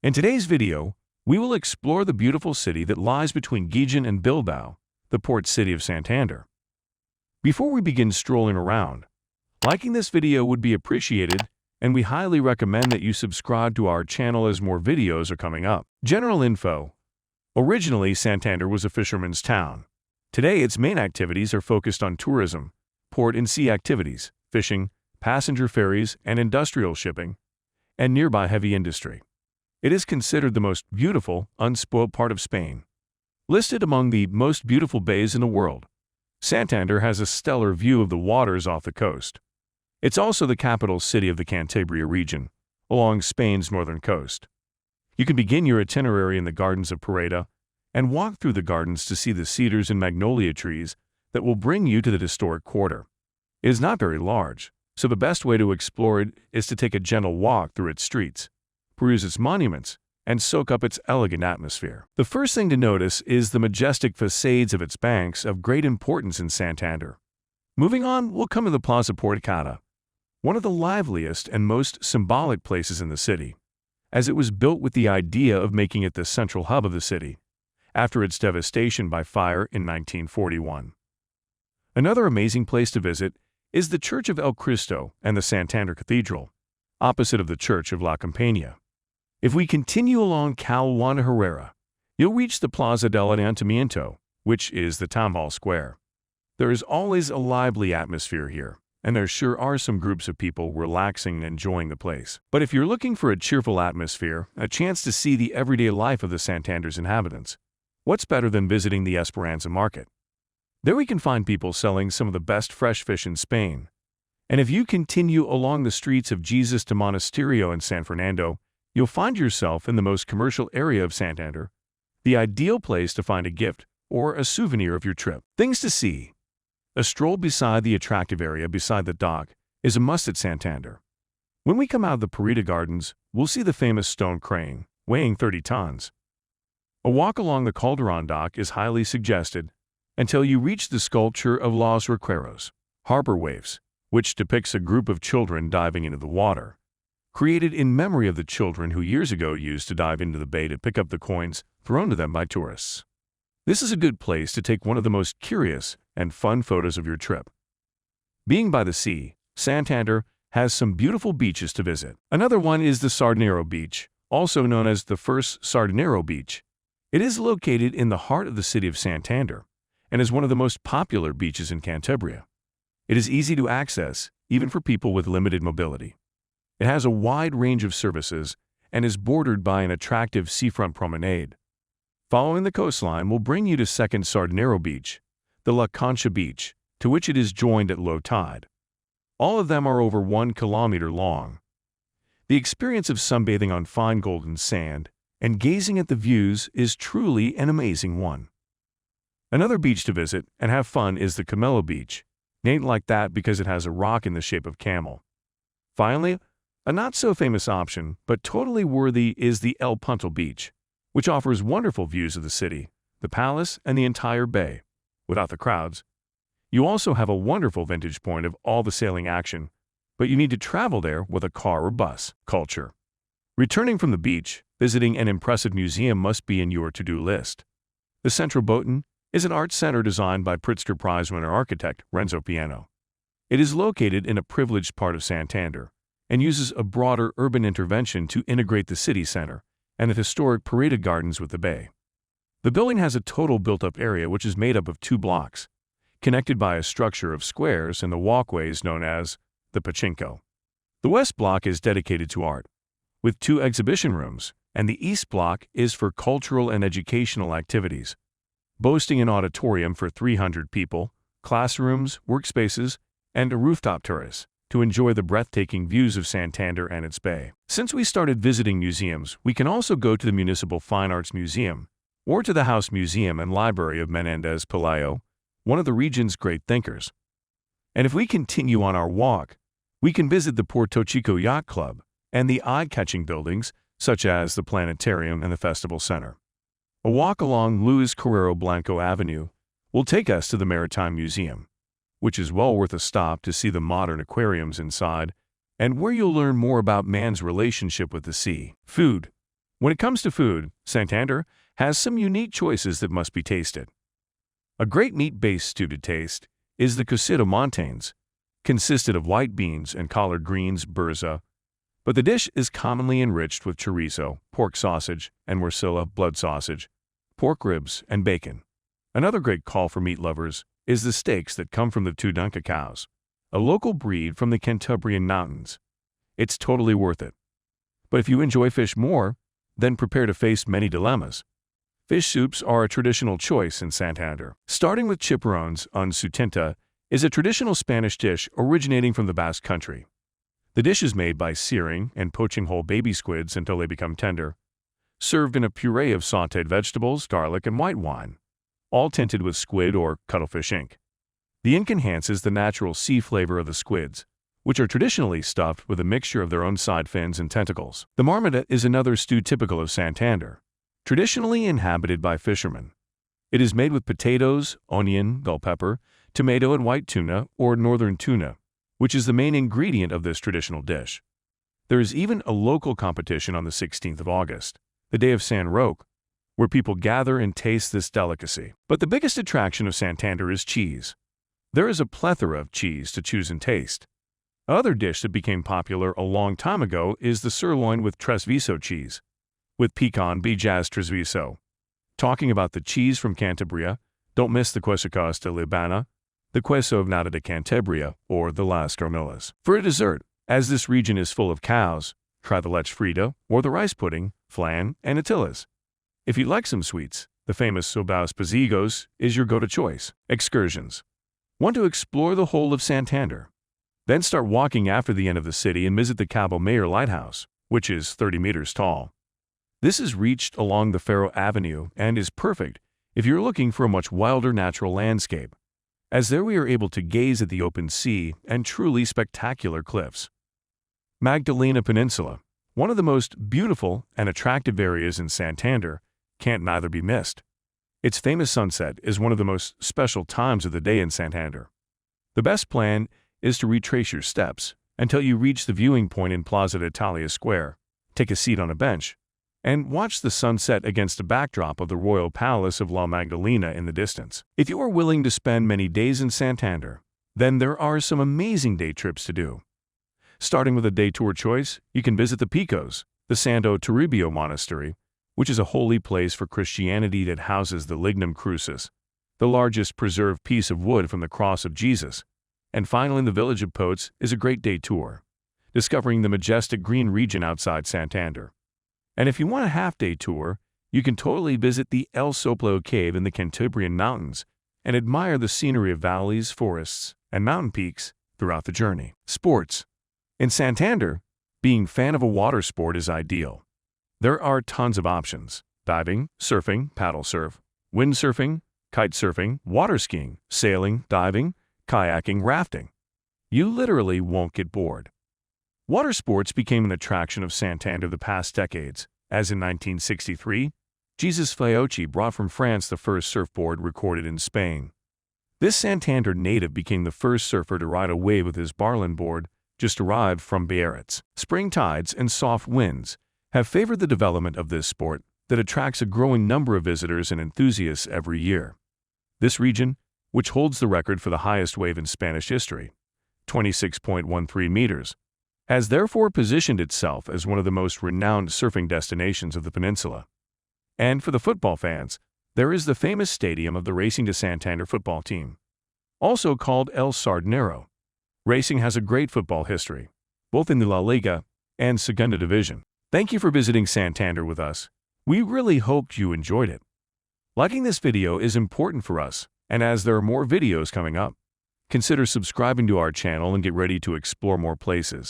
In today's video, we will explore the beautiful city that lies between Gijón and Bilbao, the port city of Santander. Before we begin strolling around, liking this video would be appreciated, and we highly recommend that you subscribe to our channel as more videos are coming up. General info. Originally, Santander was a fisherman's town. Today, its main activities are focused on tourism, port and sea activities, fishing, passenger ferries and industrial shipping, and nearby heavy industry. It is considered the most beautiful, unspoiled part of Spain. Listed among the most beautiful bays in the world, Santander has a stellar view of the waters off the coast. It's also the capital city of the Cantabria region, along Spain's northern coast. You can begin your itinerary in the gardens of Pareda and walk through the gardens to see the cedars and magnolia trees that will bring you to the historic quarter. It is not very large, so the best way to explore it is to take a gentle walk through its streets, peruse its monuments, and soak up its elegant atmosphere. The first thing to notice is the majestic facades of its banks of great importance in Santander. Moving on, we'll come to the Plaza Porticada, one of the liveliest and most symbolic places in the city, as it was built with the idea of making it the central hub of the city, after its devastation by fire in 1941. Another amazing place to visit is the Church of El Cristo and the Santander Cathedral, opposite of the Church of La Campana. If we continue along Cal Juan Herrera, you'll reach the Plaza del Ayuntamiento, which is the town hall square. There is always a lively atmosphere here, and there sure are some groups of people relaxing and enjoying the place. But if you're looking for a cheerful atmosphere, a chance to see the everyday life of the Santander's inhabitants, what's better than visiting the Esperanza Market? There we can find people selling some of the best fresh fish in Spain. And if you continue along the streets of Jesus de Monasterio and San Fernando, you'll find yourself in the most commercial area of Santander, the ideal place to find a gift or a souvenir of your trip. Things to see. A stroll beside the attractive area beside the dock is a must at Santander. When we come out of the Pareda Gardens, we'll see the famous stone crane, weighing 30 tons. A walk along the Calderon dock is highly suggested until you reach the sculpture of Los Recueros, harbor waves, which depicts a group of children diving into the water, created in memory of the children who years ago used to dive into the bay to pick up the coins thrown to them by tourists. This is a good place to take one of the most curious and fun photos of your trip. Being by the sea, Santander has some beautiful beaches to visit. Another one is the Sardinero Beach, also known as the First Sardinero Beach. It is located in the heart of the city of Santander and is one of the most popular beaches in Cantabria. It is easy to access, even for people with limited mobility. It has a wide range of services and is bordered by an attractive seafront promenade. Following the coastline will bring you to Second Sardinero Beach, the La Concha Beach, to which it is joined at low tide. All of them are over 1 kilometer long. The experience of sunbathing on fine golden sand and gazing at the views is truly an amazing one. Another beach to visit and have fun is the Camelo Beach, named like that because it has a rock in the shape of camel. Finally, a not-so-famous option, but totally worthy, is the El Puntal Beach, which offers wonderful views of the city, the palace, and the entire bay, without the crowds. You also have a wonderful vantage point of all the sailing action, but you need to travel there with a car or bus. Culture. Returning from the beach, visiting an impressive museum must be in your to-do list. The Centro Botan is an art center designed by Pritzker Prize winner architect Renzo Piano. It is located in a privileged part of Santander and uses a broader urban intervention to integrate the city center and the historic Pareda Gardens with the bay. The building has a total built-up area which is made up of 2 blocks, connected by a structure of squares and the walkways known as the Pachinko. The west block is dedicated to art, with 2 exhibition rooms, and the east block is for cultural and educational activities, boasting an auditorium for 300 people, classrooms, workspaces, and a rooftop terrace to enjoy the breathtaking views of Santander and its bay. Since we started visiting museums, we can also go to the Municipal Fine Arts Museum or to the House Museum and Library of Menendez Pelayo, one of the region's great thinkers. And if we continue on our walk, we can visit the Puerto Chico Yacht Club and the eye-catching buildings such as the Planetarium and the Festival Center. A walk along Luis Carrero Blanco Avenue will take us to the Maritime Museum, which is well worth a stop to see the modern aquariums inside and where you'll learn more about man's relationship with the sea. Food. When it comes to food, Santander has some unique choices that must be tasted. A great meat-based stew to taste is the cuisine montains, consisted of white beans and collard greens, burza, but the dish is commonly enriched with chorizo, pork sausage, and morcilla, blood sausage, pork ribs, and bacon. Another great call for meat lovers is the steaks that come from the Tudanka cows, a local breed from the Cantabrian mountains. It's totally worth it. But if you enjoy fish more, then prepare to face many dilemmas. Fish soups are a traditional choice in Santander. Starting with chipirons on sutenta is a traditional Spanish dish originating from the Basque Country. The dish is made by searing and poaching whole baby squids until they become tender, served in a puree of sautéed vegetables, garlic, and white wine, all tinted with squid or cuttlefish ink. The ink enhances the natural sea flavor of the squids, which are traditionally stuffed with a mixture of their own side fins and tentacles. The marmota is another stew typical of Santander, traditionally inhabited by fishermen. It is made with potatoes, onion, bell pepper, tomato, and white tuna or northern tuna, which is the main ingredient of this traditional dish. There is even a local competition on the 16th of August, the day of San Roque, where people gather and taste this delicacy. But the biggest attraction of Santander is cheese. There is a plethora of cheese to choose and taste. Another dish that became popular a long time ago is the sirloin with Treviso cheese, with pecan bijas Treviso. Talking about the cheese from Cantabria, don't miss the queso de Libana, the queso of Nata de Cantabria, or the Las Carmelas. For a dessert, as this region is full of cows, try the lech frita or the rice pudding, flan, and natillas. If you like some sweets, the famous sobaos pazigos is your go-to choice. Excursions. Want to explore the whole of Santander? Then start walking after the end of the city and visit the Cabo Mayor Lighthouse, which is 30 meters tall. This is reached along the Faro Avenue and is perfect if you're looking for a much wilder natural landscape, as there we are able to gaze at the open sea and truly spectacular cliffs. Magdalena Peninsula, one of the most beautiful and attractive areas in Santander, can't neither be missed. Its famous sunset is one of the most special times of the day in Santander. The best plan is to retrace your steps until you reach the viewing point in Plaza d'Italia Square, take a seat on a bench, and watch the sunset against a backdrop of the Royal Palace of La Magdalena in the distance. If you are willing to spend many days in Santander, then there are some amazing day trips to do. Starting with a day tour choice, you can visit the Picos, the Santo Toribio Monastery, which is a holy place for Christianity that houses the Lignum Crucis, the largest preserved piece of wood from the cross of Jesus. And finally, the village of Potes is a great day tour, discovering the majestic green region outside Santander. And if you want a half-day tour, you can totally visit the El Soplo Cave in the Cantabrian Mountains and admire the scenery of valleys, forests, and mountain peaks throughout the journey. Sports. In Santander, being a fan of a water sport is ideal. There are tons of options: diving, surfing, paddle surf, windsurfing, kite surfing, water skiing, sailing, diving, kayaking, rafting. You literally won't get bored. Water sports became an attraction of Santander the past decades, as in 1963, Jesus Fiocchi brought from France the first surfboard recorded in Spain. This Santander native became the first surfer to ride a wave with his Barlin board, just arrived from Biarritz. Spring tides and soft winds have favored the development of this sport that attracts a growing number of visitors and enthusiasts every year. This region, which holds the record for the highest wave in Spanish history, 26.13 meters, has therefore positioned itself as one of the most renowned surfing destinations of the peninsula. And for the football fans, there is the famous stadium of the Racing de Santander football team, also called El Sardinero. Racing has a great football history, both in the La Liga and Segunda Division. Thank you for visiting Santander with us. We really hoped you enjoyed it. Liking this video is important for us, and as there are more videos coming up, consider subscribing to our channel and get ready to explore more places.